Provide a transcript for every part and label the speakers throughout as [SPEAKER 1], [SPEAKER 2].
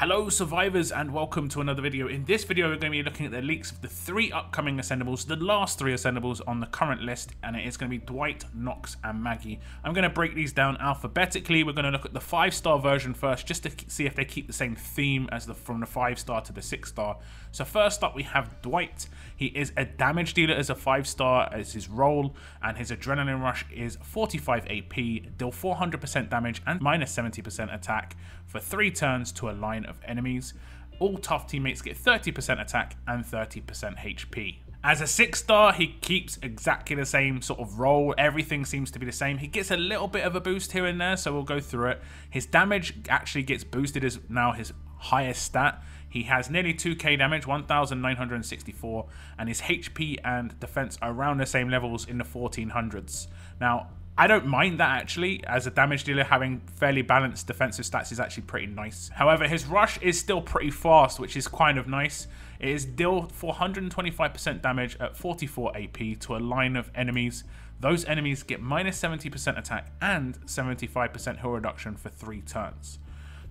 [SPEAKER 1] Hello survivors and welcome to another video. In this video we're going to be looking at the leaks of the 3 upcoming Ascendables, the last 3 Ascendables on the current list, and it is going to be Dwight, Knox and Maggie. I'm going to break these down alphabetically. We're going to look at the 5-star version first just to see if they keep the same theme as from the 5-star to the 6-star. So first up we have Dwight. He is a damage dealer as a 5-star as his role, and his adrenaline rush is 45 AP, deal 400% damage and minus 70% attack for 3 turns to a line of enemies. All tough teammates get 30% attack and 30% HP. As a 6-star, he keeps exactly the same sort of role. Everything seems to be the same. He gets a little bit of a boost here and there, so we'll go through it. His damage actually gets boosted as now his highest stat. He has nearly 2k damage, 1964, and his HP and defense are around the same levels in the 1400s. Now, I don't mind that actually. As a damage dealer, having fairly balanced defensive stats is actually pretty nice. However, his rush is still pretty fast, which is kind of nice. It is deal 425% damage at 44 AP to a line of enemies. Those enemies get minus 70% attack and 75% heal reduction for 3 turns.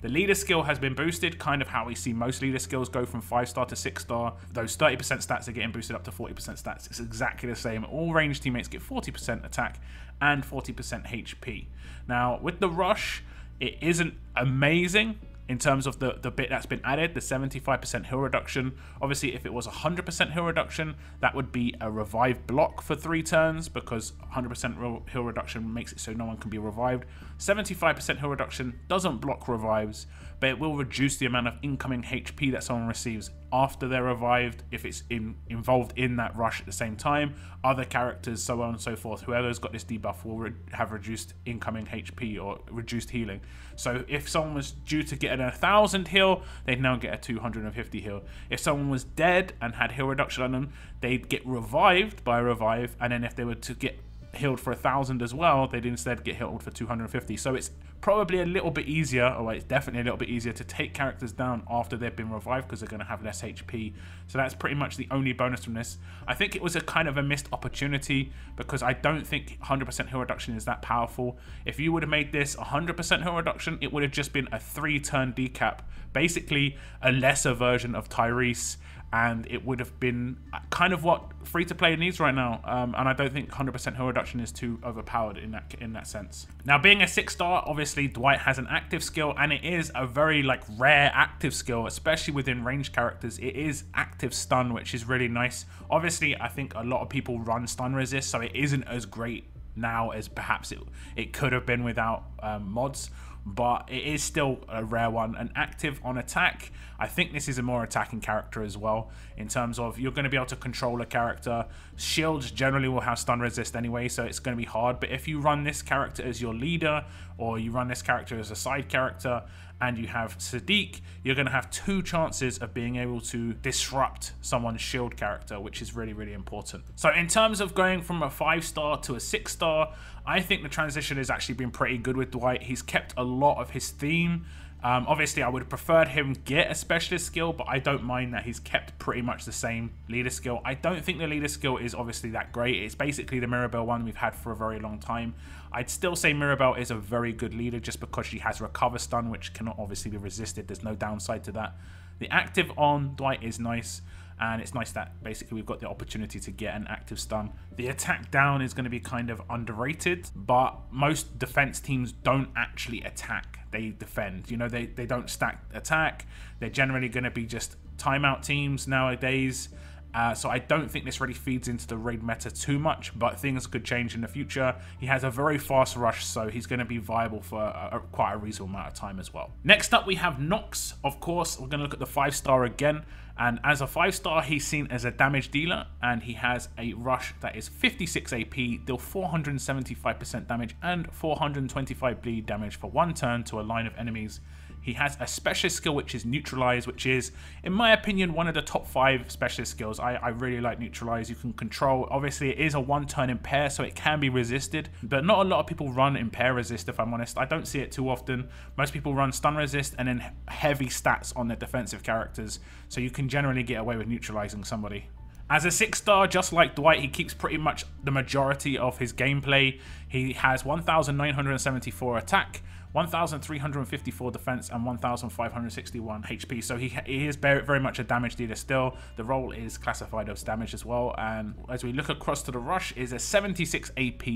[SPEAKER 1] The leader skill has been boosted, kind of how we see most leader skills go from 5-star to 6-star. Those 30% stats are getting boosted up to 40% stats. It's exactly the same. All ranged teammates get 40% attack and 40% HP. Now, with the rush, it isn't amazing in terms of the bit that's been added, the 75% heal reduction. Obviously, if it was 100% heal reduction, that would be a revive block for 3 turns, because 100% heal reduction makes it so no one can be revived. 75% heal reduction doesn't block revives, but it will reduce the amount of incoming HP that someone receives after they're revived if it's involved in that rush at the same time. Other characters, so on and so forth, whoever's got this debuff will have reduced incoming HP or reduced healing. So if someone was due to get an 1000 heal, they'd now get a 250 heal. If someone was dead and had heal reduction on them, they'd get revived by a revive, and then if they were to get healed for 1000 as well, they'd instead get healed for 250. So it's probably a little bit easier, or it's definitely a little bit easier to take characters down after they've been revived, because they're going to have less HP. So that's pretty much the only bonus from this. I think it was a kind of a missed opportunity, because I don't think 100% heal reduction is that powerful. If you would have made this 100% heal reduction, it would have just been a 3-turn decap, basically a lesser version of Tyrese, and it would have been kind of what free-to-play needs right now. And I don't think 100% heal reduction is too overpowered in that sense. Now, being a 6-star, obviously Dwight has an active skill, and it is a very rare active skill, especially within ranged characters. It is active stun, which is really nice. Obviously, I think a lot of people run stun resist, so it isn't as great now as perhaps it could have been without mods. But it is still a rare one. And active on attack, I think this is a more attacking character as well, in terms of you're going to be able to control a character. Shields generally will have stun resist anyway, so it's going to be hard. But if you run this character as your leader, or you run this character as a side character, and you have Sadiq, you're going to have 2 chances of being able to disrupt someone's shield character, which is really, really important. So in terms of going from a 5-star to a 6-star, I think the transition has actually been pretty good with Dwight. He's kept a lot of his theme. Obviously, I would have preferred him get a specialist skill, but I don't mind that he's kept pretty much the same leader skill. I don't think the leader skill is obviously that great. It's basically the Mirabelle one we've had for a very long time. I'd still say Mirabelle is a very good leader just because she has recover stun, which cannot obviously be resisted. There's no downside to that. The active on Dwight is nice, and it's nice that basically we've got the opportunity to get an active stun. The attack down is going to be kind of underrated, but most defense teams don't actually attack. They defend. You know, they don't stack attack. They're generally going to be just timeout teams nowadays. So I don't think this really feeds into the raid meta too much, but things could change in the future. He has a very fast rush, so he's going to be viable for quite a reasonable amount of time as well. Next up, we have Knox. Of course, we're going to look at the 5-star again. And as a 5-star, he's seen as a damage dealer, and he has a rush that is 56 AP, deal 475% damage and 425 bleed damage for 1 turn to a line of enemies. He has a specialist skill, which is Neutralize, which is, in my opinion, one of the top 5 specialist skills. I really like Neutralize. You can control. Obviously, it is a 1-turn impair, so it can be resisted. But not a lot of people run impair resist, if I'm honest. I don't see it too often. Most people run stun resist and then heavy stats on their defensive characters. So you can generally get away with neutralizing somebody. As a 6-star, just like Dwight, he keeps pretty much the majority of his gameplay. He has 1,974 attack, 1,354 defense, and 1,561 HP. So he is very much a damage dealer still. The role is classified as damage as well. And as we look across to the rush, is a 76 AP,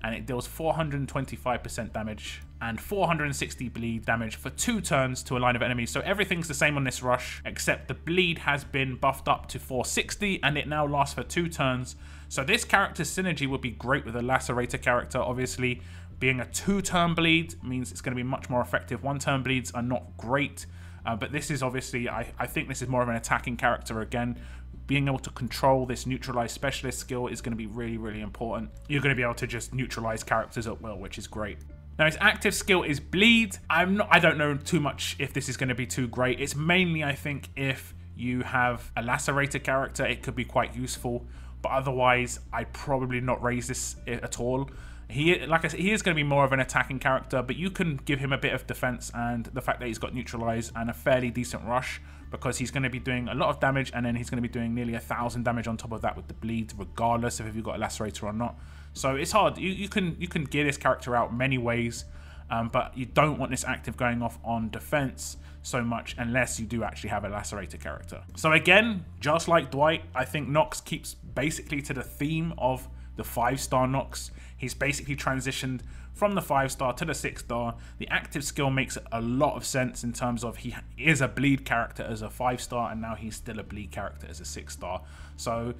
[SPEAKER 1] and it deals 425% damage and 460 bleed damage for 2 turns to a line of enemies. So everything's the same on this rush, except the bleed has been buffed up to 460, and it now lasts for 2 turns. So this character's synergy would be great with a Lacerator character. Obviously, being a 2-turn bleed means it's going to be much more effective. 1-turn bleeds are not great, but this is obviously, I think this is more of an attacking character again. Being able to control this neutralize specialist skill is going to be really important. You're going to be able to just neutralize characters at will, which is great. Now his active skill is bleed. I don't know too much if this is going to be too great. It's mainly, I think, if you have a Lacerator character, it could be quite useful. But otherwise, I'd probably not raise this at all. Like I said, he is going to be more of an attacking character, but you can give him a bit of defense, and the fact that he's got neutralize and a fairly decent rush, because he's going to be doing a lot of damage, and then he's going to be doing nearly 1,000 damage on top of that with the bleed, regardless of if you've got a Lacerator or not. So it's hard. You can gear this character out many ways, but you don't want this active going off on defense so much unless you do actually have a Lacerator character. So again, just like Dwight, I think Knox keeps basically to the theme of the 5-star Knox. He's basically transitioned from the 5-star to the 6-star. The active skill makes a lot of sense in terms of he is a bleed character as a 5-star, and now he's still a bleed character as a 6-star. So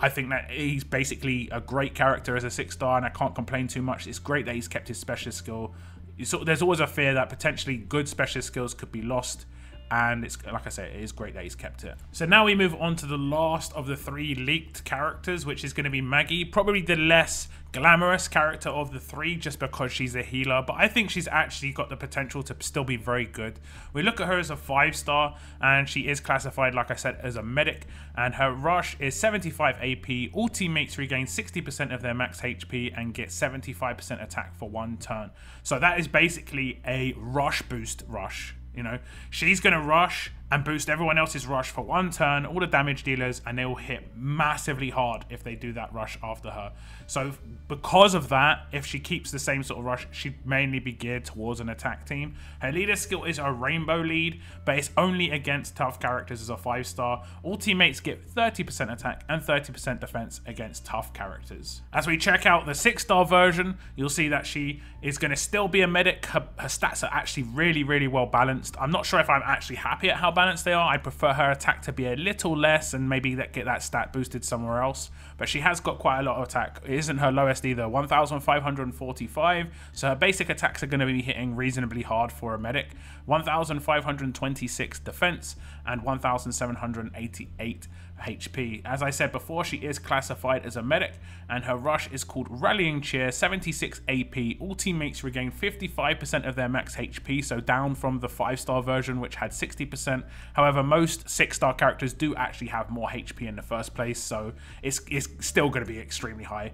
[SPEAKER 1] I think that he's basically a great character as a 6-star, and I can't complain too much. It's great that he's kept his specialist skill. There's always a fear that potentially good specialist skills could be lost, and it's, like I say, it is great that he's kept it. So now we move on to the last of the 3 leaked characters, which is going to be Maggie. Probably the less glamorous character of the 3, just because she's a healer, but I think she's actually got the potential to still be very good. We look at her as a 5-star, and she is classified, like I said, as a medic, and her rush is 75 AP. All teammates regain 60% of their max HP and get 75% attack for 1 turn. So that is basically a rush boost rush. You know, she's going to rush and boost everyone else's rush for 1 turn, all the damage dealers, and they will hit massively hard if they do that rush after her. So because of that, if she keeps the same sort of rush, she'd mainly be geared towards an attack team. Her leader skill is a rainbow lead, but it's only against tough characters as a 5-star. All teammates get 30% attack and 30% defense against tough characters. As we check out the 6-star version, you'll see that she is going to still be a medic. Her stats are actually really well balanced. I'm not sure if I'm actually happy at how balanced they are. I prefer her attack to be a little less and maybe get that stat boosted somewhere else. But she has got quite a lot of attack. It isn't her lowest either, 1,545. So her basic attacks are going to be hitting reasonably hard for a medic. 1,526 defense and 1,788 HP. As I said before, she is classified as a medic, and her rush is called Rallying Cheer, 76 AP. All teammates regain 55% of their max HP, so down from the 5-star version, which had 60%. However, most 6-star characters do actually have more HP in the first place, so it's still going to be extremely high.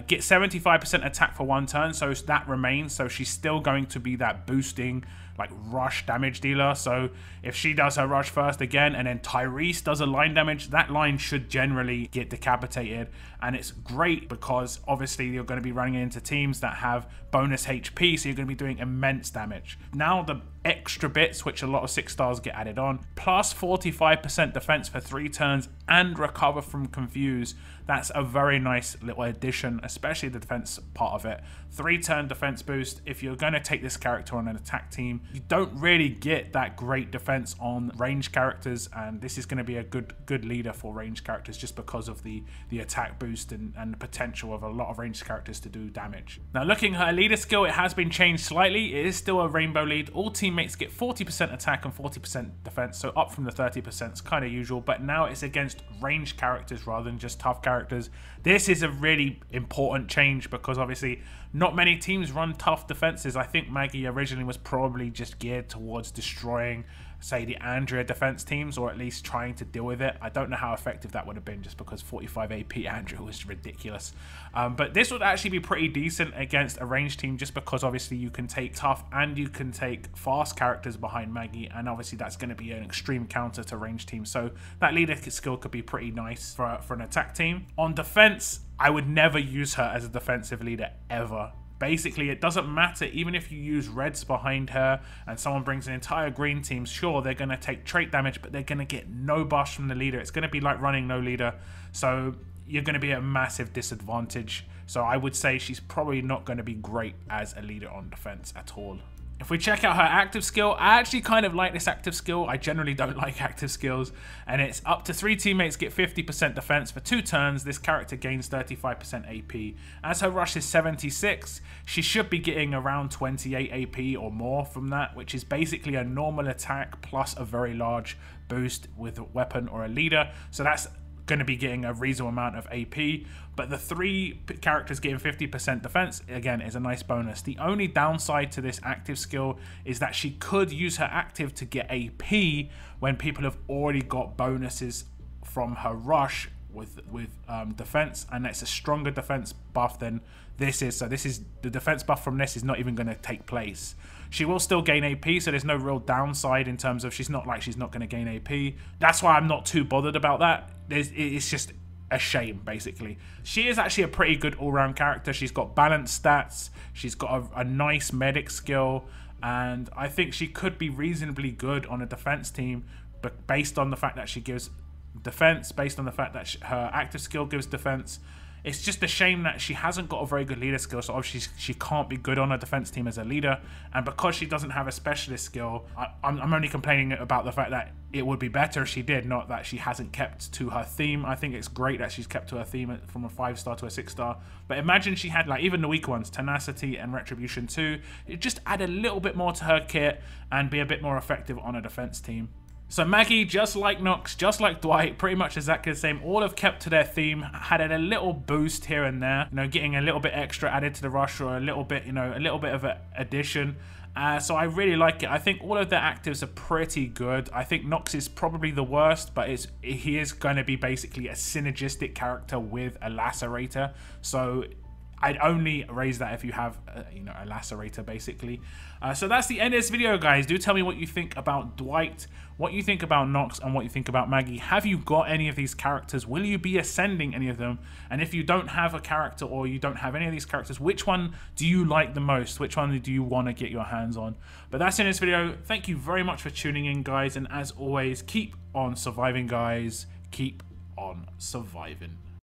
[SPEAKER 1] Get 75% attack for 1 turn, so that remains. So she's still going to be that boosting, like, rush damage dealer. So if she does her rush first again, and then Tyrese does a line damage, that line should generally get decapitated. And it's great because obviously you're going to be running into teams that have bonus HP, so you're going to be doing immense damage. Now the extra bits, which a lot of 6-stars get added on, plus 45% defense for 3 turns and recover from confuse. That's a very nice little addition, especially the defense part of it. 3-turn defense boost. If you're going to take this character on an attack team, you don't really get that great defense on range characters, and this is going to be a good leader for range characters just because of the attack boost and the potential of a lot of ranged characters to do damage. Now looking at her leader skill, it has been changed slightly. It is still a rainbow lead. All teammates get 40% attack and 40% defense, so up from the 30%. It's kind of usual, but now it's against ranged characters rather than just tough characters. This is a really important change because obviously not many teams run tough defenses. I think Maggie originally was probably just geared towards destroying say, the Andrea defense teams, or at least trying to deal with it. I don't know how effective that would have been, just because 45 AP Andrea was ridiculous. But this would actually be pretty decent against a ranged team, just because obviously you can take tough and you can take fast characters behind Maggie, and obviously that's going to be an extreme counter to ranged teams. So that leader skill could be pretty nice for an attack team. On defense, I would never use her as a defensive leader ever. Basically, it doesn't matter, even if you use reds behind her and someone brings an entire green team, sure, they're going to take trait damage, but they're going to get no buff from the leader. It's going to be like running no leader, so you're going to be at a massive disadvantage. So I would say she's probably not going to be great as a leader on defense at all. If we check out her active skill, I actually kind of like this active skill. I generally don't like active skills, and it's up to 3 teammates get 50% defense for 2 turns. This character gains 35% AP. As her rush is 76, she should be getting around 28 AP or more from that, which is basically a normal attack plus a very large boost with a weapon or a leader. So that's going to be getting a reasonable amount of AP, but the 3 characters getting 50% defense, again, is a nice bonus. The only downside to this active skill is that she could use her active to get AP when people have already got bonuses from her rush with defense, and it's a stronger defense buff than this is. So this is the defense buff from this is not even going to take place. She will still gain AP, so there's no real downside in terms of she's not going to gain AP. That's why I'm not too bothered about that. It's just a shame, basically. She is actually a pretty good all-round character. She's got balanced stats. She's got a nice medic skill, and I think she could be reasonably good on a defense team, but based on the fact that she gives defense, based on the fact that her active skill gives defense. It's just a shame that she hasn't got a very good leader skill, so obviously she can't be good on a defense team as a leader. And because she doesn't have a specialist skill, I'm only complaining about the fact that it would be better if she did, not that she hasn't kept to her theme. I think it's great that she's kept to her theme from a 5-star to a 6-star. But imagine she had, like, even the weak ones, Tenacity and Retribution 2. It just add a little bit more to her kit and be a bit more effective on a defense team. So Maggie, just like Knox, just like Dwight, pretty much exactly the same, all have kept to their theme, had a little boost here and there, you know, getting a little bit extra added to the rush, or a little bit, you know, a little bit of an addition. So I really like it. I think all of their actives are pretty good. I think Knox is probably the worst, but he is going to be basically a synergistic character with a lacerator. So I'd only raise that if you have, you know, a lacerator, basically. So that's the end of this video, guys. Do tell me what you think about Dwight, what you think about Knox, and what you think about Maggie. Have you got any of these characters? Will you be ascending any of them? And if you don't have a character, or you don't have any of these characters, which one do you like the most? Which one do you want to get your hands on? But that's in this video. Thank you very much for tuning in, guys. And as always, keep on surviving, guys. Keep on surviving.